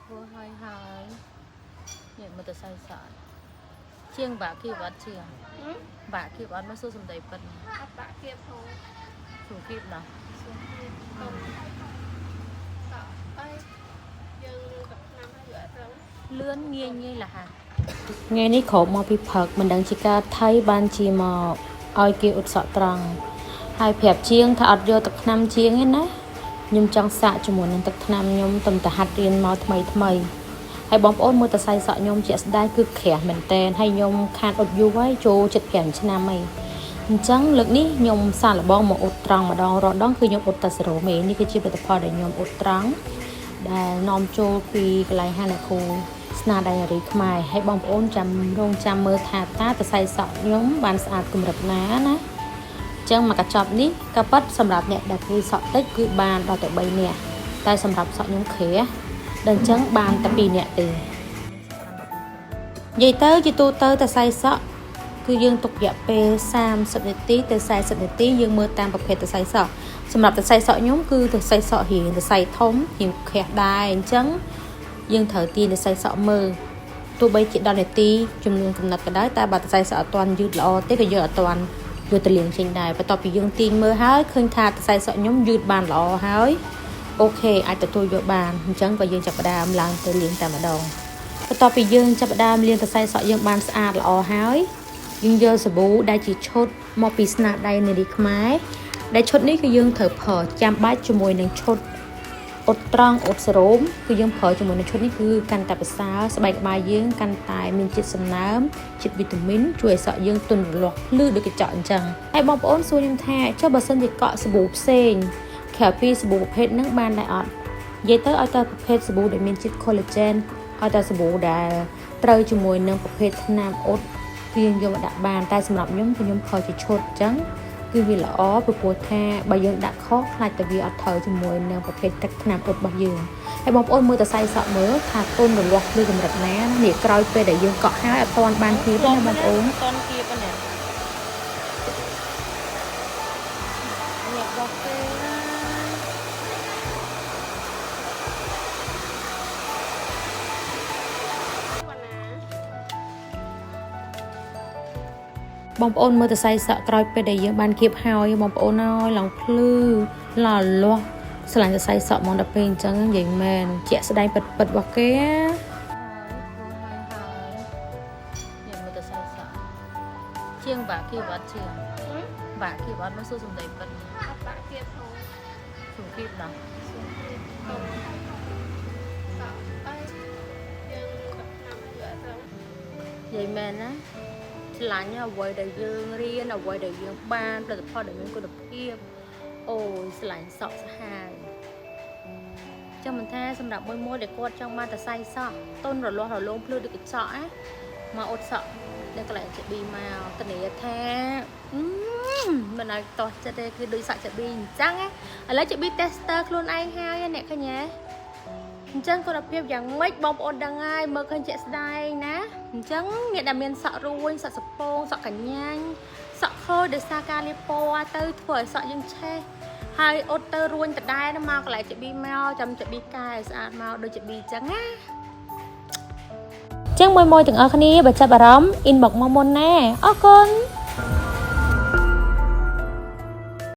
ធ្វើហើយនេះមើលទៅសៃសក់ជាងបាក់គៀបអត់ជាងបាក់គៀបអត់មកសួរសំដីប៉ិនអត់បាក់គៀបហូសួរគៀបដល់សួរគៀបតុំតោះអីយើងទឹកឆ្នាំហើយយកអត់រឹងលឿនងាយលះហាថ្ងៃនេះក្រោកមកពីផឹកមិនដឹងជាការថៃបានជាមកឲ្យគេឧបសគ្គត្រង់ហើយប្រាប់ជាងថាអត់យកទឹកឆ្នាំជាងទេណាខ្ញុំចង់សាកជាមួយនឹងទឹកឆ្នាំខ្ញុំទំតហាត់រៀនមកថ្មីហើយបងប្អូនមើលតសៃសក់ខ្ញុំជាក់ស្ដែងគឺក្រាស់មែនតែនហើយខ្ញុំខាតអត់យូរហើយចូល75ឆ្នាំហើយអញ្ចឹងលើកនេះខ្ញុំសាកល្បងមកអ៊ុតត្រង់ម្ដងរដងគឺខ្ញុំអ៊ុតតែសេរ៉ូមេនេះគឺជាផលិតផលដែលខ្ញុំអ៊ុតត្រង់ដែលនាំចូលពីកន្លែងហាណាគូស្នាដៃនារីខ្មែរហើយបងប្អូនចាំរងចាំមើលថាតើតសៃសក់ខ្ញុំបានស្អាតកម្រិតណាណាអញ្ចឹងមកកញ្ចប់នេះក៏ប៉ិតសម្រាប់អ្នកដែលគឺសក់តិចគឺបានដល់តែ3នាក់តែសម្រាប់សក់ខ្ញុំក្រាស់ដល់អញ្ចឹងបានតែ2នាក់ទេនិយាយទៅជាទូទៅតសៃសក់គឺយើងទុករយៈពេល30នាទីទៅ40នាទីយើងមើលតាមប្រភេទតសៃសក់សម្រាប់តសៃសក់ខ្ញុំគឺតសៃសក់រៀងតសៃធំរៀងក្រាស់ដែរអញ្ចឹងយើងត្រូវទាញតសៃសក់មើលទោះបីជា10នាទីចំនួនកំណត់ក៏ដោយតែបើតសៃសក់អត់ទាន់យឺតល្អទេក៏យើងអត់ទាន់យកទៅលាងចេញដែរបន្ទាប់ពីយើងទាញមើលហើយឃើញថាតសៃសក់ខ្ញុំយឺតបានល្អហើយអូខេអាចទទួលយកបានអញ្ចឹងក៏យើងចាប់ផ្ដើមឡើងទៅលាងតែម្ដងបន្ទាប់ពីយើងចាប់ផ្ដើមលាងតសៃសក់យើងបានស្អាតល្អហើយយើងយកសាប៊ូដែលជាឈុតមកពីស្នាដៃនារីខ្មែរដែលឈុតនេះគឺយើងត្រូវប្រើចាំបាច់ជាមួយនឹងឈុតអ៊ុតត្រង់អ៊ុតសេរ៉ូមគឺយើងប្រើជាមួយនឹងឈុតនេះគឺកាន់តែប្រសើរស្បែកក្បាលយើងកាន់តែមានជាតិសំណើមជាតិវីតាមីនជួយឲ្យសក់យើងទន់រលាស់ភ្លឺដូចកញ្ចក់អញ្ចឹងហើយបងប្អូនសួរខ្ញុំថាចុះបើសិនជាកក់សាប៊ូផ្សេងក្រៅពីសាប៊ូប្រភេទហ្នឹងបានដែរអត់និយាយទៅឲ្យតែប្រភេទសាប៊ូដែលមានជាតិ collagen ឲ្យតែសាប៊ូដែលត្រូវជាមួយនឹងប្រភេទថ្នាំអ៊ុតគឺយើងយកមកដាក់បានតែសម្រាប់ខ្ញុំគឺខ្ញុំខកជាឈុតអញ្ចឹងគឺវាល្អព្រោះថាបើយើងដាក់ខុសខ្លាចតែវាអត់ត្រូវជាមួយនឹងប្រភេទទឹកថ្នាំអ៊ុតរបស់យើងហើយបងប្អូនមើលតសៃសក់មើលថាទន់រលាស់ភ្លឺកម្រិតណានេះក្រោយពេលដែលយើងកក់ហើយអត់ទាន់បានគៀបណាបងប្អូនអត់ទាន់គៀបណាអ្នកបោះពេលបងប្អូនមើលតសៃសក់ក្រោយពេលដែលយើងបានគៀបហើយបងប្អូនអើយឡើងភ្លឺឡលាស់ស្រឡាញ់តសៃសក់មកដល់ពេលអញ្ចឹងនិយាយមែនជាក់ស្ដែងពិតរបស់គេហើយមើលតសៃសក់ជាងបាក់គៀបអត់ជាងបាក់គៀបអត់មកសួរសំដីពិតអត់បាក់គៀបហូសួរគៀបដល់សួរគៀបតុំតោះអីយើងទឹកឆ្នាំហើយយកអត់រឹងនិយាយមែនណាឆ្លាញ់អ្វីដែលយើងរៀនអ្វីដែលយើងបានផលិតផលដែលមានគុណភាពអូយឆ្លាញ់សក់សាហាវចាំមិនថាសម្រាប់មួយដែលគាត់ចង់បានតសៃសក់ទុនរលាស់រលោងភ្លឺដូចកញ្ចក់ណាមកអ៊ុតសក់នៅកន្លែងចាប៊ីមកធានាថាមិនឲ្យតោះចិត្តទេគឺដូចសក់ចាប៊ីអញ្ចឹងណាឥឡូវចាប៊ី tester ខ្លួនឯងហើយអ្នកឃើញទេអញ្ចឹងគុណភាពយ៉ាងម៉េចបងប្អូនដឹងហើយមើលឃើញជាក់ស្ដែងណាអញ្ចឹងអ្នកដែលមានសក់រួញសក់សពងសក់កញ្ញាញសក់ខូចដោយសារការលាបពណ៌ទៅធ្វើឲ្យសក់យើងឆេះហើយអ៊ុតទៅរួញដដែលមកកន្លែងចាប៊ីមកចាំចាប៊ីកែស្អាតមកដូចចាប៊ីអញ្ចឹងណាចឹងមួយទាំងអស់គ្នាបើចាប់អារម្មណ៍ inbox មកមុនណាអរគុណ